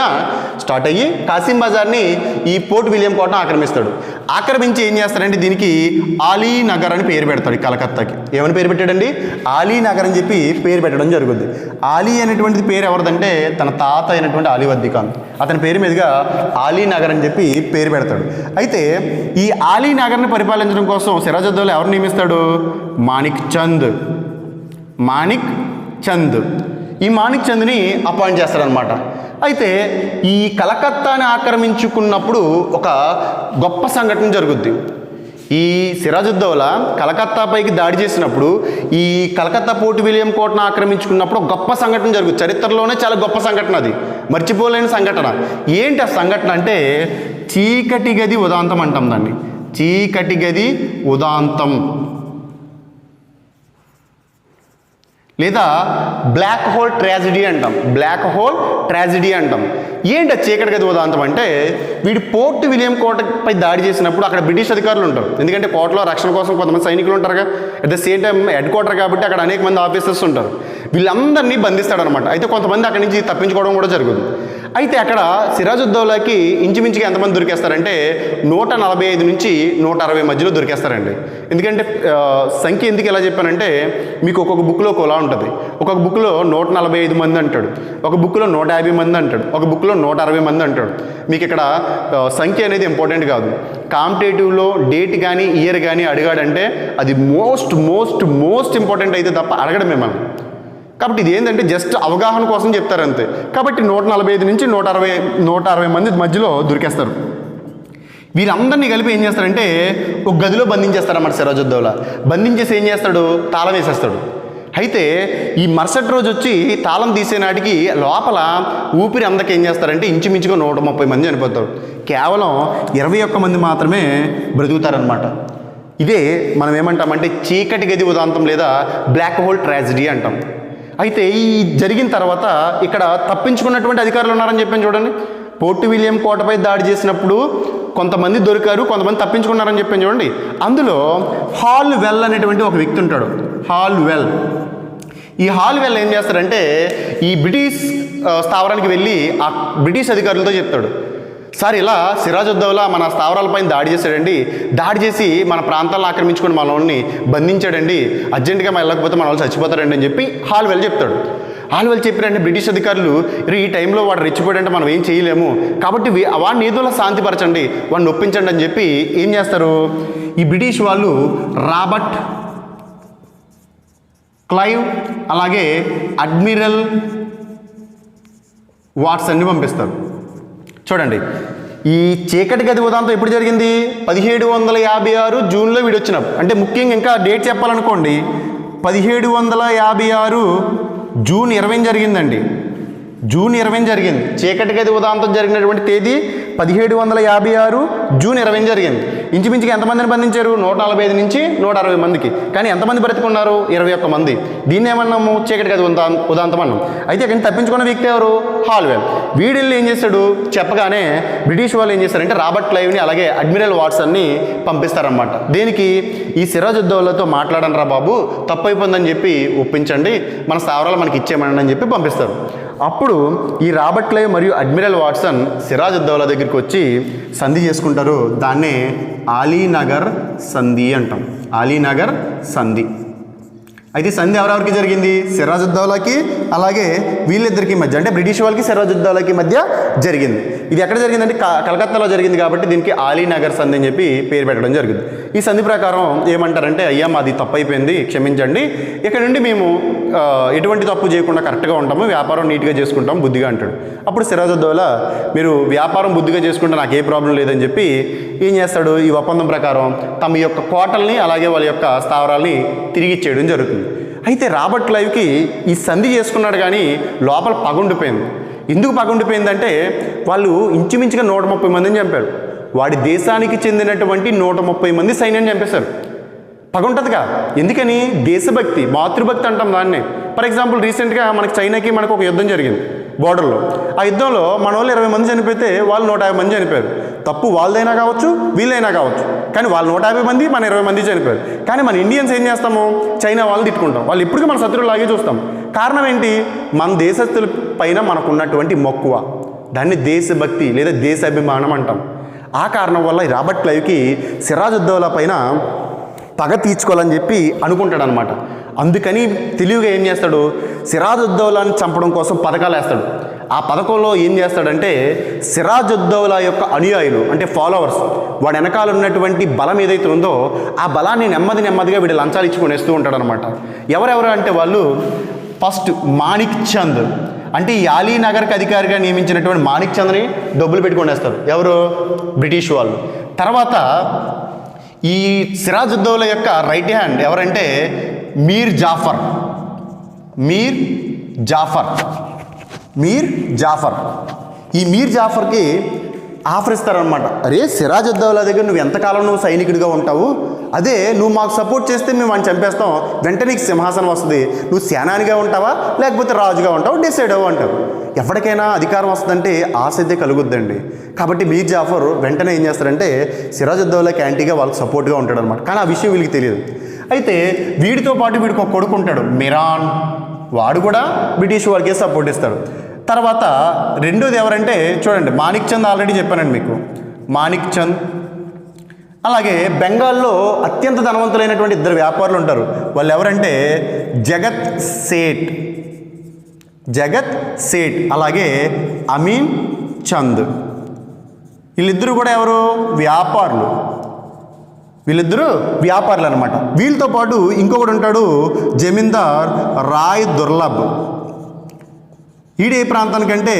స్టార్ట్ అయ్యి కాసిం బజార్ని, ఈ పోర్ట్ విలియం కోటను ఆక్రమిస్తాడు. ఆక్రమించి ఏం చేస్తాడంటే దీనికి ఆలీ నగర్ అని పేరు పెడతాడు. కలకత్తాకి ఏమని పేరు పెట్టాడండి? ఆలీ నగర్ అని చెప్పి పేరు పెట్టడం జరుగుద్ది. ఆలీ అనేటువంటిది పేరు ఎవరిదంటే తన తాత అయినటువంటి అలీవర్దీ ఖాన్, అతని పేరు మీదుగా ఆలీ నగర్ అని చెప్పి పేరు పెడతాడు. అయితే ఈ ఆలీ నగర్ని పరిపాలించడం కోసం సిరాజుద్దౌలా ఎవరు నియమిస్తాడు? మాణిక్ చంద్. ఈ మాణిక్ చంద్ని అపాయింట్ చేస్తాడనమాట. అయితే ఈ కలకత్తాని ఆక్రమించుకున్నప్పుడు ఒక గొప్ప సంఘటన జరుగుద్ది. ఈ సిరాజుద్దౌలా కలకత్తా పైకి దాడి చేసినప్పుడు, ఈ కలకత్తా పోర్ట్ విలియం కోటను ఆక్రమించుకున్నప్పుడు ఒక గొప్ప సంఘటన జరుగుతుంది. చరిత్రలోనే చాలా గొప్ప సంఘటన, అది మర్చిపోలేని సంఘటన. ఏంటి ఆ సంఘటన అంటే చీకటి గది ఉదాంతం అంటాం దాన్ని. చీకటి గది ఉదాంతం లేదా బ్లాక్ హోల్ ట్రాజడీ అంటాం. ఏంటి ఆ చీకటి గది ఉదాంతం అంటే, వీడు పోర్ట్ విలియం కోటపై దాడి చేసినప్పుడు అక్కడ బ్రిటిష్ అధికారులు ఉంటారు. ఎందుకంటే కోటలో రక్షణ కోసం కొంతమంది సైనికులు ఉంటారుగా, at the same time head quarter కాబట్టి అక్కడ అనేక మంది ఆఫీసర్స్ ఉంటారు. వీళ్ళందరినీ బంధిస్తాడనమాట. అయితే కొంతమంది అక్కడి నుంచి తప్పించుకోవడం కూడా జరుగుతుంది. అయితే అక్కడ సిరాజుద్దౌలాకి ఇంచుమించుగా ఎంతమంది దొరికేస్తారంటే 145 నుంచి 160 మధ్యలో దొరికేస్తారండి. ఎందుకంటే సంఖ్య ఎందుకు ఎలా చెప్పానంటే, మీకు ఒక్కొక్క బుక్లో ఒకలా ఉంటుంది. ఒక్కొక్క బుక్లో 145 మంది అంటాడు, ఒక బుక్లో 150 మంది అంటాడు, ఒక బుక్లో 160 మంది అంటాడు. మీకు ఇక్కడ సంఖ్య అనేది ఇంపార్టెంట్ కాదు. కాంపిటేటివ్లో డేట్ కానీ ఇయర్ కానీ అడిగాడంటే అది మోస్ట్ ఇంపార్టెంట్ అయితే తప్ప అడగడం మిమ్మల్ని. కాబట్టి ఇది ఏంటంటే జస్ట్ అవగాహన కోసం చెప్తారు అంతే. కాబట్టి 145 నుంచి 160 మంది మధ్యలో దొరికేస్తారు. వీరందరినీ కలిపి ఏం చేస్తారంటే ఒక గదిలో బంధించేస్తారన్నమాట సిరాజుద్దౌలా. బంధించేసి ఏం చేస్తాడు? తాళం వేసేస్తాడు. అయితే ఈ మరుసటి రోజు వచ్చి తాళం తీసే నాటికి లోపల ఊపిరి అందక ఏం చేస్తారంటే ఇంచుమించుగా 130 మంది చనిపోతారు. కేవలం 21 మంది మాత్రమే బ్రతుకుతారనమాట. ఇదే మనం ఏమంటామంటే చీకటి గది ఉదాంతం లేదా బ్లాక్ హోల్ ట్రాజడీ అంటాం. అయితే ఈ జరిగిన తర్వాత ఇక్కడ తప్పించుకున్నటువంటి అధికారులు ఉన్నారని చెప్పాను చూడండి. పోర్ట్ విలియం కోటపై దాడి చేసినప్పుడు కొంతమంది దొరికారు, కొంతమంది తప్పించుకున్నారని చెప్పాను చూడండి. అందులో హాల్వెల్ అనేటువంటి ఒక వ్యక్తి ఉంటాడు. ఈ హాల్వెల్ ఏం చేస్తాడంటే ఈ బ్రిటిష్ స్థావరానికి వెళ్ళి ఆ బ్రిటిష్ అధికారులతో చెప్తాడు, సార్ ఇలా సిరాజుద్దౌలా మన స్థావరాలపైన దాడి చేశాడండి, దాడి చేసి మన ప్రాంతాలను ఆక్రమించుకొని మన వాళ్ళని బంధించాడండి, అర్జెంటుగా వెళ్ళకపోతే మన వాళ్ళు చచ్చిపోతారండి అని చెప్పి హాల్వెల్ చెప్తాడు. హాల్వెల్ చెప్పారంటే బ్రిటిష్ అధికారులు ఈ టైంలో వాడు రెచ్చిపోయాడంటే మనం ఏం చేయలేము, కాబట్టి వాడిని ఏదోలా శాంతిపరచండి, వాడిని ఒప్పించండి అని చెప్పి ఏం చేస్తారు, ఈ బ్రిటిష్ వాళ్ళు రాబర్ట్ క్లైవ్ అలాగే అడ్మిరల్ వాట్సన్ని పంపిస్తారు. చూడండి, ఈ చీకటి గది ఉదాంతం ఎప్పుడు జరిగింది? 1756 జూన్లో వీడు వచ్చినప్పుడు. అంటే ముఖ్యంగా ఇంకా డేట్ చెప్పాలనుకోండి, 1756 జూన్ 20 జరిగిందండి. జూన్ 20 జరిగింది. చీకటి గది ఉదాంతం జరిగినటువంటి తేదీ 1756 జూన్ 20 జరిగింది. ఇంచుమించుగా ఎంతమందిని బంధించారు? 145 నుంచి 160 మందికి. కానీ ఎంతమంది బ్రతికున్నారు? 21 మంది. దీన్ని ఏమన్నాము? చీకటి గది ఉదాంతం అన్నాం. అయితే అక్కడి తప్పించుకున్న వ్యక్తి ఎవరు? హాల్వెల్. వీడిల్ని ఏం చేస్తాడు? చెప్పగానే బ్రిటిష్ వాళ్ళు ఏం చేస్తారంటే రాబర్ట్ క్లైవ్ని అలాగే అడ్మిరల్ వాట్సన్ని పంపిస్తారన్నమాట. దేనికి? ఈ సిరాజుద్దౌలాతో మాట్లాడను రా బాబు, తప్పు అయిపోయిందని చెప్పి ఒప్పించండి, మన స్థావరాలు మనకి ఇచ్చేయమని అని చెప్పి పంపిస్తారు. అప్పుడు ఈ రాబర్ట్ క్లైవ్ మరియు అడ్మిరల్ వాట్సన్ సిరాజుద్దౌలా దగ్గరికి వచ్చి సంధి చేసుకుంటారు. దాన్నే ఆలీనగర్ సంధి అంటాం. ఆలీనగర్ సంధి. అయితే సంధి ఎవరెవరికి జరిగింది? సిరాజుద్దౌలాకి అలాగే వీళ్ళిద్దరికి మధ్య, అంటే బ్రిటిష్ వాళ్ళకి సిరాజుద్దౌలాకి మధ్య జరిగింది. ఇది ఎక్కడ జరిగిందంటే కలకత్తాలో జరిగింది కాబట్టి దీనికి ఆలీనగర్ సంధి అని చెప్పి పేరు పెట్టడం జరిగింది. ఈ సంధి ప్రకారం ఏమంటారంటే, అయ్యా మాది తప్పు అయిపోయింది, క్షమించండి, ఇక్కడ నుండి మేము ఎటువంటి తప్పు చేయకుండా కరెక్ట్గా ఉంటాము, వ్యాపారం నీట్గా చేసుకుంటాం బుద్ధిగా అంటాడు. అప్పుడు సిరాజుద్దౌలా మీరు వ్యాపారం బుద్ధిగా చేసుకుంటే నాకు ఏ ప్రాబ్లం లేదని చెప్పి ఏం చేస్తాడు, ఈ ఒప్పందం ప్రకారం తమ యొక్క కోటల్ని అలాగే వాళ్ళ యొక్క స్థావరాల్ని తిరిగి ఇచ్చేయడం జరుగుతుంది. అయితే రాబర్ట్ క్లైవ్కి ఈ సంధి చేసుకున్నాడు కానీ లోపల పగుండిపోయింది. ఎందుకు పగుండిపోయిందంటే వాళ్ళు ఇంచుమించుగా 130 మందిని చంపారు. వాడి దేశానికి చెందినటువంటి 130 మంది సైన్యాన్ని చంపేశారు. పగుంటుందిగా. ఎందుకని? దేశభక్తి, మాతృభక్తి అంటాం దాన్నే. ఫర్ ఎగ్జాంపుల్ రీసెంట్గా మనకి చైనాకి మనకు ఒక యుద్ధం జరిగింది బోర్డర్లో. ఆ యుద్ధంలో మన వాళ్ళు 20 మంది చనిపోతే వాళ్ళు 150 మంది చనిపోయారు. తప్పు వాళ్ళదైనా కావచ్చు, వీళ్ళైనా కావచ్చు, కానీ వాళ్ళు 150 మంది, మన 20 మంది చనిపోయారు. కానీ మన ఇండియన్స్ ఏం చేస్తాము, చైనా వాళ్ళని తిట్టుకుంటాం, వాళ్ళు ఇప్పటికీ మన శత్రువులాగే చూస్తాం. కారణం ఏంటి? మన దేశస్తుల పైన మనకున్నటువంటి మక్కువ, దాన్ని దేశభక్తి లేదా దేశాభిమానం అంటాం. ఆ కారణం వల్ల రాబర్ట్ క్లైవ్కి సిరాజుద్దౌలా పైన పగ తీర్చుకోవాలని చెప్పి అనుకుంటాడు అనమాట. అందుకని తెలివిగా ఏం చేస్తాడు, సిరాజుద్దౌలాని చంపడం కోసం పథకాలు వేస్తాడు. ఆ పథకంలో ఏం చేస్తాడంటే, సిరాజుద్దౌలా యొక్క అనుయాయులు అంటే ఫాలోవర్స్, వాడి వెనకాల ఉన్నటువంటి బలం ఏదైతే ఉందో ఆ బలాన్ని నెమ్మదిగా వీడు లంచాలు ఇచ్చుకొని ఉంటాడనమాట. ఎవరెవరు అంటే వాళ్ళు ఫస్ట్ మాణిక్ చంద్, అంటే ఈ ఆలీనగర్కి అధికారిగా నియమించినటువంటి మాణిక్ చంద్ని డబ్బులు పెట్టుకొనేస్తారు. ఎవరు? బ్రిటిష్ వాళ్ళు. తర్వాత ఈ సిరాజుద్దౌలా యొక్క రైట్ హ్యాండ్ ఎవరంటే మీర్ జాఫర్. ఈ మీర్ జాఫర్కి ఆఫర్ ఇస్తారనమాట. అరే సిరాజుద్దౌలా దగ్గర నువ్వు ఎంతకాలం నువ్వు సైనికుడిగా ఉంటావు, అదే నువ్వు మాకు సపోర్ట్ చేస్తే మేము వాడిని చంపేస్తాం, వెంటనే నీకు సింహాసనం వస్తుంది, నువ్వు సేనానిగా ఉంటావా లేకపోతే రాజుగా ఉంటావు, డిసైడ్ అవ్వు అంటారు. ఎవరికైనా అధికారం వస్తుందంటే ఆశ అయితే కలుగుద్దండి. కాబట్టి మీర్ జాఫర్ వెంటనే ఏం చేస్తారంటే సిరాజుద్దౌలాకి యాంటీగా వాళ్ళకి సపోర్ట్గా ఉంటాడు అనమాట. కానీ ఆ విషయం వీళ్ళకి తెలియదు. అయితే వీడితో పాటు వీడికి ఒక కొడుకు ఉంటాడు మిరాన్, వాడు కూడా బ్రిటిష్ వాళ్ళకే సపోర్ట్ ఇస్తాడు. తర్వాత రెండోది ఎవరంటే చూడండి, మాణిక్ చంద్ ఆల్రెడీ చెప్పానండి మీకు, మాణిక్ చంద్. అలాగే బెంగాల్లో అత్యంత ధనవంతులైనటువంటి 2 వ్యాపారులు ఉంటారు. వాళ్ళు ఎవరంటే జగత్ సేట్ అలాగే అమీన్ చంద్. వీళ్ళిద్దరూ కూడా ఎవరు? వ్యాపారులు అనమాట. వీళ్ళతో పాటు ఇంకొకడు ఉంటాడు జమీందార్ రాయ్ దుర్లభ్. ఈడే ప్రాంతానికంటే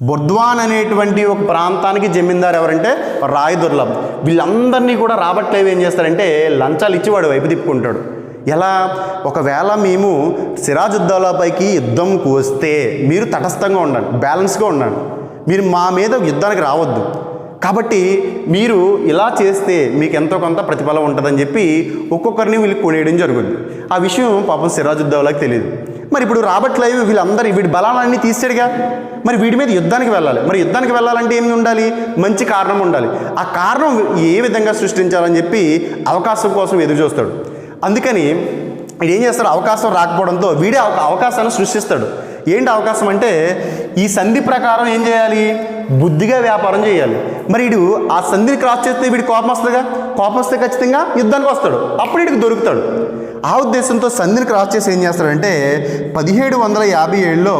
బొర్ద్వాన్ అనేటువంటి ఒక ప్రాంతానికి జమీందార్ ఎవరంటే రాయ్ దుర్లభ్. వీళ్ళందరినీ కూడా రాబర్ట్ క్లైవ్ ఏం చేస్తారంటే లంచాలు ఇచ్చి వాడు వైపు తిప్పుకుంటాడు. ఎలా? ఒకవేళ మేము సిరాజుద్దౌలాపైకి యుద్ధంకు వస్తే మీరు తటస్థంగా ఉండండి, బ్యాలెన్స్గా ఉండండి, మీరు మా మీద యుద్ధానికి రావద్దు, కాబట్టి మీరు ఇలా చేస్తే మీకు ఎంతో కొంత ప్రతిఫలం ఉంటుందని చెప్పి ఒక్కొక్కరిని వీళ్ళు కొనేయడం జరుగుతుంది. ఆ విషయం పాపం సిరాజుద్దౌలాకి తెలియదు. మరి ఇప్పుడు రాబర్ట్ క్లైవ్ వీడి బలాలన్నీ తీసాడుగా, మరి వీడి మీద యుద్ధానికి వెళ్ళాలి. మరి యుద్ధానికి వెళ్ళాలంటే ఏమి ఉండాలి? మంచి కారణం ఉండాలి. ఆ కారణం ఏ విధంగా సృష్టించాలని చెప్పి అవకాశం కోసం ఎదురు చూస్తాడు. అందుకని వీడు ఏం చేస్తాడు, అవకాశం రాకపోవడంతో వీడే అవకాశాన్ని సృష్టిస్తాడు. ఏంటి అవకాశం అంటే, ఈ సంధి ప్రకారం ఏం చేయాలి? బుద్ధిగా వ్యాపారం చేయాలి. మరి వీడు ఆ సంధిని క్రాస్ చేస్తే వీడి కోపం వస్తుందిగా, కోపం వస్తే ఖచ్చితంగా యుద్ధానికి వస్తాడు, అప్పుడు వీడికి దొరుకుతాడు. ఆ ఉద్దేశంతో సంధిని క్రాస్ చేసి ఏం చేస్తాడంటే 1757లో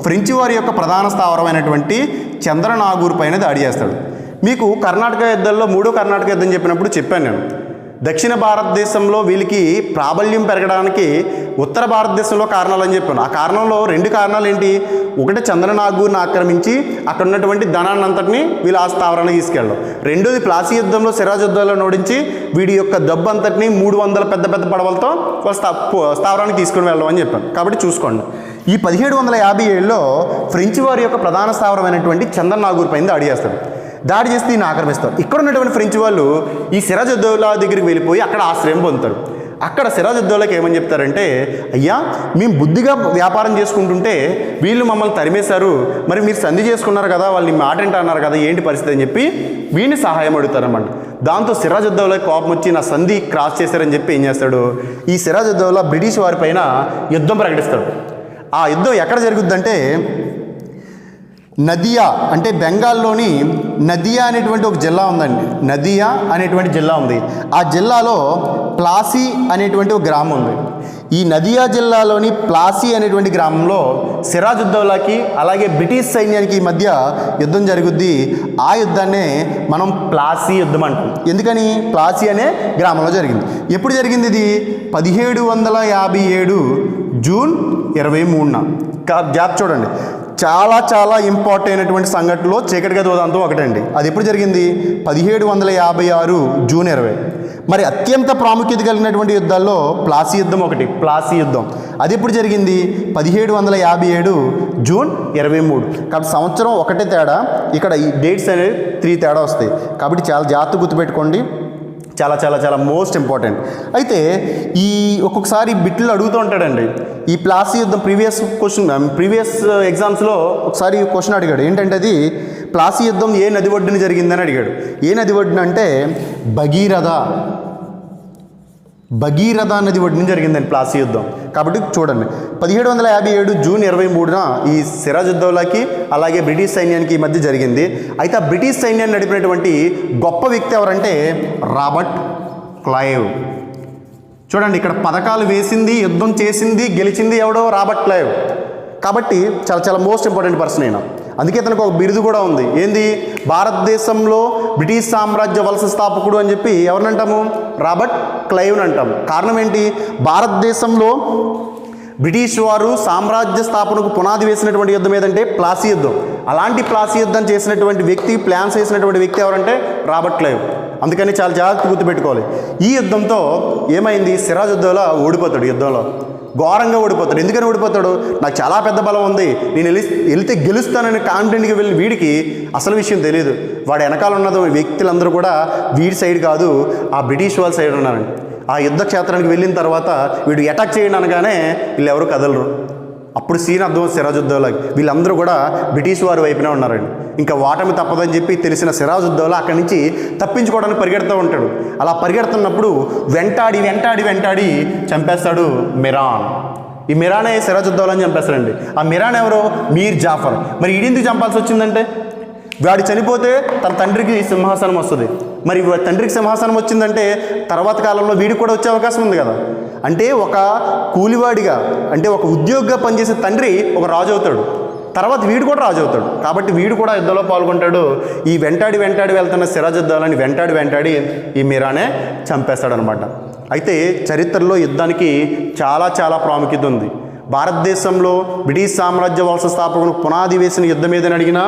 ఫ్రెంచ్ వారి యొక్క ప్రధాన స్థావరమైనటువంటి చంద్రనాగూర్ పైన దాడి చేస్తాడు. మీకు కర్ణాటక యుద్ధాల్లో 3వ కర్ణాటక యుద్ధం చెప్పినప్పుడు చెప్పాను నేను, దక్షిణ భారతదేశంలో వీళ్ళకి ప్రాబల్యం పెరగడానికి ఉత్తర భారతదేశంలో కారణాలు అని చెప్పాను. ఆ కారణంలో 2 కారణాలు ఏంటి? ఒకటి చంద్రనాగూర్ని ఆక్రమించి అక్కడ ఉన్నటువంటి ధనాన్ని అంతటిని వీళ్ళు ఆ స్థావరానికి తీసుకెళ్ళడం. రెండోది ప్లాసీ యుద్ధంలో సిరాజుద్దౌలా ఓడించి వీడి యొక్క డబ్బు అంతటిని 300 పెద్ద పెద్ద పడవలతో స్థావరానికి తీసుకుని వెళ్ళడం అని చెప్పాను. కాబట్టి చూసుకోండి, ఈ 1757లో ఫ్రెంచ్ వారి యొక్క ప్రధాన స్థావరమైనటువంటి చంద్రనాగూర్ పైన దాడి చేస్తారు. దాడి చేసి దీన్ని ఆక్రమిస్తారు. ఇక్కడ ఉన్నటువంటి ఫ్రెంచ్ వాళ్ళు ఈ సిరాజుద్దౌలా దగ్గరికి వెళ్ళిపోయి అక్కడ ఆశ్రయం పొందుతారు. అక్కడ సిరాజుద్దౌలాకి ఏమని చెప్తారంటే, అయ్యా మేము బుద్ధిగా వ్యాపారం చేసుకుంటుంటే వీళ్ళు మమ్మల్ని తరిమేశారు, మరి మీరు సంధి చేసుకున్నారు కదా, వాళ్ళని మాట అన్నారు కదా, ఏంటి పరిస్థితి అని చెప్పి వీడిని సహాయం అడుగుతారన్నమాట. దాంతో సిరాజుద్దౌలాకి కోపం వచ్చి నా సంధి క్రాస్ చేశారని చెప్పి ఏం చేస్తాడు, ఈ సిరాజుద్దౌలా బ్రిటిష్ వారి పైన యుద్ధం ప్రకటిస్తాడు. ఆ యుద్ధం ఎక్కడ జరుగుద్దంటే నదియా అంటే బెంగాల్లోని నదియా అనేటువంటి ఒక జిల్లా ఉందండి. నదియా అనేటువంటి జిల్లా ఉంది. ఆ జిల్లాలో ప్లాసీ అనేటువంటి ఒక గ్రామం ఉంది. ఈ నదియా జిల్లాలోని ప్లాసీ అనేటువంటి గ్రామంలో సిరాజుద్దౌలాకి అలాగే బ్రిటిష్ సైన్యానికి మధ్య యుద్ధం జరుగుద్ది. ఆ యుద్ధాన్నే మనం ప్లాసీ యుద్ధం అంటాం. ఎందుకని? ప్లాసీ అనే గ్రామంలో జరిగింది. ఎప్పుడు జరిగింది ఇది? 1757 జూన్ 23న. జాబ్ చూడండి, చాలా చాలా ఇంపార్టెంట్ అయినటువంటి సంఘటనలో చీకటి గది ఉదంతం ఒకటండి. అది ఎప్పుడు జరిగింది? 1756 జూన్ 20. మరి అత్యంత ప్రాముఖ్యత కలిగినటువంటి యుద్ధాల్లో ప్లాసీ యుద్ధం ఒకటి. ప్లాసీ యుద్ధం అది ఎప్పుడు జరిగింది? 1757 జూన్ 23. కాబట్టి సంవత్సరం ఒకటే తేడా, ఇక్కడ ఈ డేట్స్ అనేవి 3 తేడా వస్తాయి. కాబట్టి చాలా జాగ్రత్తగా గుర్తుపెట్టుకోండి. చాలా చాలా చాలా మోస్ట్ ఇంపార్టెంట్. అయితే ఈ ఒక్కొక్కసారి బిట్లు అడుగుతూ ఉంటాడండి. ఈ ప్లాసీ యుద్ధం ప్రీవియస్ ఎగ్జామ్స్లో ఒకసారి క్వశ్చన్ అడిగాడు. ఏంటంటే అది ప్లాసీ యుద్ధం ఏ నది ఒడ్డున జరిగిందని అడిగాడు. ఏ నది ఒడ్డున అంటే భగీరథ నది ఒడ్డున జరిగిందండి ప్లాసీ యుద్ధం. కాబట్టి చూడండి, 1757 జూన్ 23న ఈ సిరాజుద్దౌలాకి అలాగే బ్రిటిష్ సైన్యానికి మధ్య జరిగింది. అయితే ఆ బ్రిటిష్ సైన్యాన్ని నడిపినటువంటి గొప్ప వ్యక్తి ఎవరంటే రాబర్ట్ క్లైవ్. చూడండి, ఇక్కడ పథకాలు వేసింది, యుద్ధం చేసింది, గెలిచింది ఎవడో? Robert Clive. కాబట్టి చాలా చాలా మోస్ట్ ఇంపార్టెంట్ పర్సన్ అయినా. అందుకే తనకు ఒక బిరుదు కూడా ఉంది. ఏంది? భారతదేశంలో బ్రిటిష్ సామ్రాజ్య వలస స్థాపకుడు అని చెప్పి ఎవరినంటాము? రాబర్ట్ క్లైవ్ని అంటాము. కారణం ఏంటి? భారతదేశంలో బ్రిటిష్ వారు సామ్రాజ్య స్థాపనకు పునాది వేసినటువంటి యుద్ధం ఏదంటే ప్లాసీ యుద్ధం. అలాంటి ప్లాసీ యుద్ధం చేసినటువంటి వ్యక్తి, ప్లాన్స్ వేసినటువంటి వ్యక్తి ఎవరంటే రాబర్ట్ క్లైవ్. అందుకని చాలా జాగ్రత్త గుర్తుపెట్టుకోవాలి. ఈ యుద్ధంతో ఏమైంది? సిరాజుద్దౌలా ఓడిపోతాడు. యుద్ధంలో ఘోరంగా ఓడిపోతాడు. ఎందుకని ఓడిపోతాడు? నాకు చాలా పెద్ద బలం ఉంది, నేను వెళితే గెలుస్తానని కాన్ఫిడెంట్గా వెళ్ళి వీడికి అసలు విషయం తెలియదు. వాడు వెనకాల ఉన్నది వ్యక్తులందరూ కూడా వీడి సైడ్ కాదు, ఆ బ్రిటిష్ వాళ్ళ సైడ్ ఉన్నారండి. ఆ యుద్ధ క్షేత్రానికి వెళ్ళిన తర్వాత వీడు అటాక్ చేయండి అనగానే వీళ్ళు ఎవరు కదలరు. అప్పుడు సీన్ అర్థం సిరాజుద్దౌలాకి. వీళ్ళందరూ కూడా బ్రిటిష్ వారి వైపునే ఉన్నారండి. ఇంకా ఓటమి తప్పదని చెప్పి తెలిసిన సిరాజుద్దౌలా అక్కడి నుంచి తప్పించుకోవడానికి పరిగెడుతూ ఉంటాడు. అలా పరిగెడుతున్నప్పుడు వెంటాడి చంపేస్తాడు మిరాన్. ఈ మిరానే సిరాజుద్దౌలాని చంపేస్తాడండి. ఆ మిరాన్ ఎవరో? మీర్ జాఫర్. మరి ఈడెందుకు చంపాల్సి వచ్చిందంటే, వాడు చనిపోతే తన తండ్రికి సింహాసనం వస్తుంది. మరి తండ్రికి సింహాసనం వచ్చిందంటే తర్వాత కాలంలో వీడికి కూడా వచ్చే అవకాశం ఉంది కదా. అంటే ఒక కూలివాడిగా, అంటే ఒక ఉద్యోగిగా పనిచేసే తండ్రి ఒక రాజు అవుతాడు, తర్వాత వీడు కూడా రాజు అవుతాడు. కాబట్టి వీడు కూడా యుద్ధంలో పాల్గొంటాడు. ఈ వెంటాడి వెళ్తున్న సిరాజుద్దౌలాని వెంటాడి ఈ మీరానే చంపేస్తాడనమాట. అయితే చరిత్రలో యుద్ధానికి చాలా చాలా ప్రాముఖ్యత ఉంది. భారతదేశంలో బ్రిటిష్ సామ్రాజ్య వలస స్థాపకులకు పునాది వేసిన యుద్ధం ఏదని అడిగినా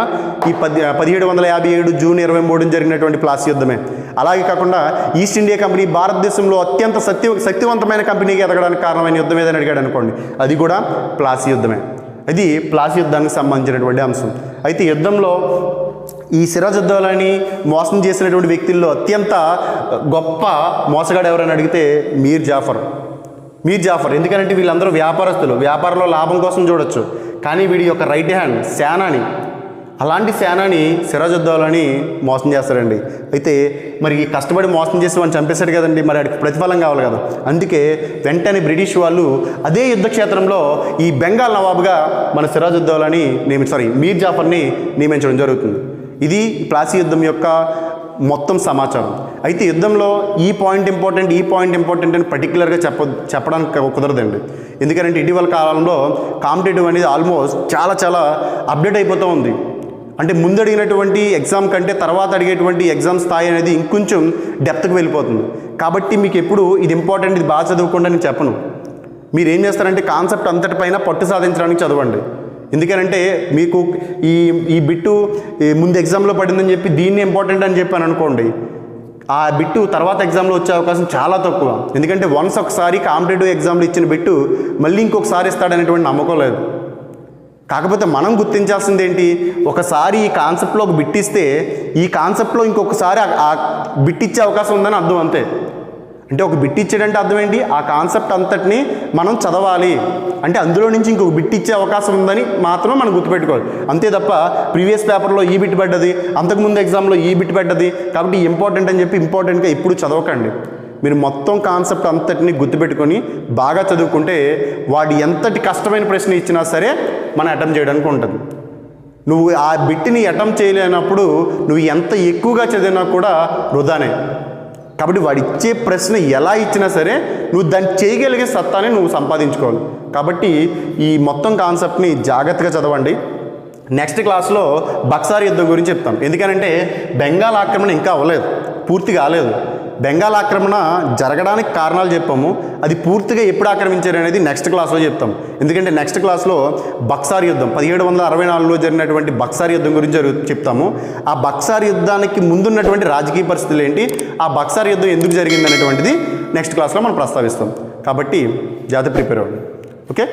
ఈ 1757 జూన్ 23 జరిగినటువంటి ప్లాసీ యుద్ధమే. అలాగే కాకుండా ఈస్ట్ ఇండియా కంపెనీ భారతదేశంలో అత్యంత శక్తివంతమైన కంపెనీకి ఎదగడానికి కారణమైన యుద్ధం ఏదని అడిగాడు అనుకోండి, అది కూడా ప్లాసీ యుద్ధమే. ఇది ప్లాసీ యుద్ధానికి సంబంధించినటువంటి అంశం. అయితే యుద్ధంలో ఈ సిరాజుద్దౌలాని మోసం చేసినటువంటి వ్యక్తుల్లో అత్యంత గొప్ప మోసగాడు ఎవరని అడిగితే మీర్ జాఫర్. ఎందుకంటే వీళ్ళందరూ వ్యాపారస్తులు, వ్యాపారంలో లాభం కోసం చూడొచ్చు. కానీ వీడి యొక్క రైట్ హ్యాండ్ సేనాని, అలాంటి సేనాని సిరాజుద్దౌలాని మోసం చేస్తారండి. అయితే మరి కష్టపడి మోసం చేసి వాడిని చంపేశాడు కదండి, మరి వాడికి ప్రతిఫలం కావాలి కదా. అందుకే వెంటనే బ్రిటిష్ వాళ్ళు అదే యుద్ధ క్షేత్రంలో ఈ బెంగాల్ నవాబుగా మన సిరాజుద్దౌలాని మీర్ జాఫర్ని నియమించడం జరుగుతుంది. ఇది ప్లాసీ యుద్ధం యొక్క మొత్తం సమాచారం. అయితే యుద్ధంలో ఈ పాయింట్ ఇంపార్టెంట్ అని పర్టికులర్గా చెప్పడానికి కుదరదండి. ఎందుకంటే ఇటీవల కాలంలో కాంపిటేటివ్ అనేది ఆల్మోస్ట్ చాలా చాలా అప్డేట్ అయిపోతూ ఉంది. అంటే ముందు అడిగినటువంటి ఎగ్జామ్ కంటే తర్వాత అడిగేటువంటి ఎగ్జామ్ స్థాయి అనేది ఇంకొంచెం డెప్త్కి వెళ్ళిపోతుంది. కాబట్టి మీకు ఎప్పుడు ఇది ఇంపార్టెంట్, ఇది బాగా చదువుకోండి అని చెప్పను. మీరు ఏం చేస్తారంటే కాన్సెప్ట్ అంతటిపైన పట్టు సాధించడానికి చదవండి. ఎందుకంటే మీకు ఈ బిట్టు ముందు ఎగ్జామ్లో పడిందని చెప్పి దీన్ని ఇంపార్టెంట్ అని చెప్పాను అనుకోండి, ఆ బిట్టు తర్వాత ఎగ్జామ్లో వచ్చే అవకాశం చాలా తక్కువ. ఎందుకంటే వన్స్ ఒకసారి కాంపిటేటివ్ ఎగ్జామ్లో ఇచ్చిన బిట్టు మళ్ళీ ఇంకొకసారి ఇస్తాడనేటువంటి నమ్మకం లేదు. కాకపోతే మనం గుర్తించాల్సింది ఏంటి, ఒకసారి ఈ కాన్సెప్ట్లో ఒక బిట్ ఇస్తే ఈ కాన్సెప్ట్లో ఇంకొకసారి ఆ బిట్ ఇచ్చే అవకాశం ఉందని అర్థం. అంతే. అంటే ఒక బిట్ ఇచ్చాడంటే అర్థం ఏంటి, ఆ కాన్సెప్ట్ అంతటిని మనం చదవాలి, అంటే అందులో నుంచి ఇంకొక బిట్ ఇచ్చే అవకాశం ఉందని మాత్రమే మనం గుర్తుపెట్టుకోవాలి. అంతే తప్ప ప్రీవియస్ పేపర్లో ఈ బిట్ పడ్డది, అంతకుముందు ఎగ్జామ్లో ఈ బిట్ పడ్డది కాబట్టి ఇంపార్టెంట్ అని చెప్పి ఇంపార్టెంట్గా ఎప్పుడు చదవకండి. మీరు మొత్తం కాన్సెప్ట్ అంతటిని గుర్తుపెట్టుకొని బాగా చదువుకుంటే వాడు ఎంతటి కష్టమైన ప్రశ్న ఇచ్చినా సరే మనం అటెంప్ట్ చేయడానికి ఉంటుంది. నువ్వు ఆ బిట్ని అటెంప్ట్ చేయలేనప్పుడు నువ్వు ఎంత ఎక్కువగా చదివినా కూడా వృధానే. కాబట్టి వాడు ఇచ్చే ప్రశ్న ఎలా ఇచ్చినా సరే నువ్వు దాన్ని చేయగలిగే సత్తాని నువ్వు సంపాదించుకోవాలి. కాబట్టి ఈ మొత్తం కాన్సెప్ట్ని జాగ్రత్తగా చదవండి. నెక్స్ట్ క్లాస్లో బక్సార్ యుద్ధం గురించి చెప్తాను. ఎందుకనంటే బెంగాల్ ఆక్రమణ ఇంకా అవ్వలేదు, పూర్తి కాలేదు. బెంగాల్ ఆక్రమణ జరగడానికి కారణాలు చెప్పాము, అది పూర్తిగా ఎప్పుడు ఆక్రమించారు అనేది నెక్స్ట్ క్లాస్లో చెప్తాం. ఎందుకంటే నెక్స్ట్ క్లాస్లో బక్సార్ యుద్ధం 1764లో జరిగినటువంటి బక్సార్ యుద్ధం గురించి చెప్తాము. ఆ బక్సార్ యుద్ధానికి ముందున్నటువంటి రాజకీయ పరిస్థితులు ఏంటి, ఆ బక్సార్ యుద్ధం ఎందుకు జరిగింది అనేటువంటిది నెక్స్ట్ క్లాస్లో మనం ప్రస్తావిస్తాం. కాబట్టి జాగ్రత్త ప్రిపేర్ అవ్వండి. ఓకే.